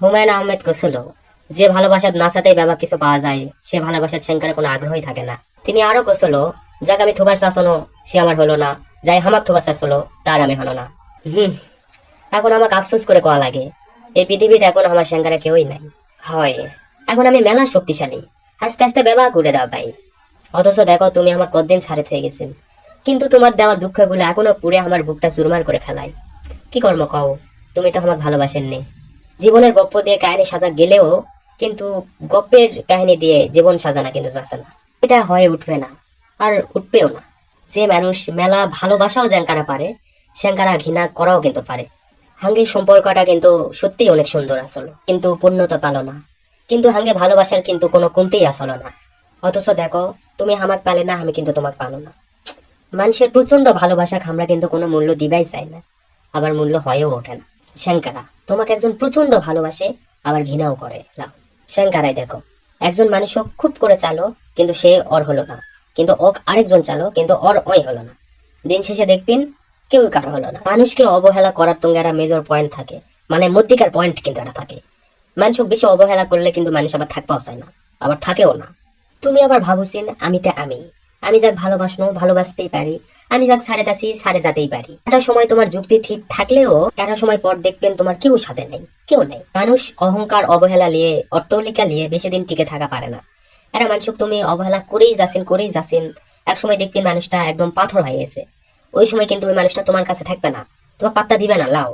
হুমায়ুন আহমেদ কছিল, যে ভালোবাসার নাচাতেই ব্যাপক কিছু পাওয়া যায় সে ভালোবাসার সেঙ্কারে কোনো আগ্রহই থাকে না। তিনি আরো কছিল, যাকে আমি থুবার চাচনো সে আমার হলো না, যাই হামাক থুবার চাচলো তার আমি হলো না। হুম। এখন আমাকে আফসোস করে কোয়া লাগে, এই পৃথিবীতে এখন আমার সেঙ্কারে কেউই নাই। হয়, এখন আমি মেলা শক্তিশালী, আস্তে আস্তে ব্যবহার করে দাও ভাই। অথচ দেখো তুমি আমার কতদিন ছাড়ে হয়ে গেছেন, কিন্তু তোমার দেওয়া দুঃখগুলো এখনো পুরে আমার বুকটা চুরমার করে ফেলায়। কি কর্ম কও, তুমি তো আমাকে ভালোবাসেন নি। জীবনের গপ্প দিয়ে কাহিনী সাজা গেলেও কিন্তু গপ্পের কাহিনী দিয়ে জীবন সাজানা কিন্তু যাচ্ছে না। এটা হয়ে উঠবে না, আর উঠবেও না। যে মানুষ মেলা ভালোবাসাও যেনকারা পারে, সেনকারা ঘৃণা করাও কিন্তু পারে। হাঙ্গের সম্পর্কটা কিন্তু সত্যিই অনেক সুন্দর আসলো, কিন্তু পূর্ণতা পালো না। কিন্তু হাঙ্গে ভালোবাসার কিন্তু কোনো কমতেই আসলো না। অথচ দেখো, তুমি আমাক পালে না, আমি কিন্তু তোমাক পালো না। মানুষের প্রচন্ড ভালোবাসা আমরা কিন্তু কোনো মূল্য দিবাই চাই না, আবার মূল্য হয়েও ওঠে না। শ্যাঙ্কারা তোমাকে একজন প্রচন্ড ভালোবাসে, আবার ঘৃণাও করে লাও। শ্যাঙ্কারাই দেখো, একজন মানুষ খুব করে চালো, কিন্তু সে ওর হলো না, কিন্তু ওক আরেকজন চালো, কিন্তু ওর ওই হলো না। দিন শেষে দেখবেন কেউই কারো হলো না। মানুষকে অবহেলা করার তো একটা মেজর পয়েন্ট থাকে, মানে মধ্যিকার পয়েন্ট কিন্তু একটা থাকে। মানুষ বেশি অবহেলা করলে কিন্তু মানুষ আবার থাকতেও চায় না, আবার থাকেও না। তুমি আবার ভাবুছিন আমিতে আমি, আমি যাক ভালোবাসনো ভালোবাসতেই পারি, আমি যাক ছাড়ে তাছি ছাড়ে যেতেই পারি। একটা সময় তোমার যুক্তি ঠিক থাকলেও একটা সময় পর দেখবেন তোমার কেউ সাথে নেই, কেউ নেই। মানুষ অহংকার অবহেলা নিয়ে অট্টলিকা নিয়ে বেশি দিন টিকে থাকা পারে না। একটা মানুষকে তুমি অবহেলা করেই যাচ্ছেন, এক সময় দেখবেন মানুষটা একদম পাথর হয়ে গেছে। ওই সময় কিন্তু ওই মানুষটা তোমার কাছে থাকবে না, তোমার পাত্তা দিবে না লাও।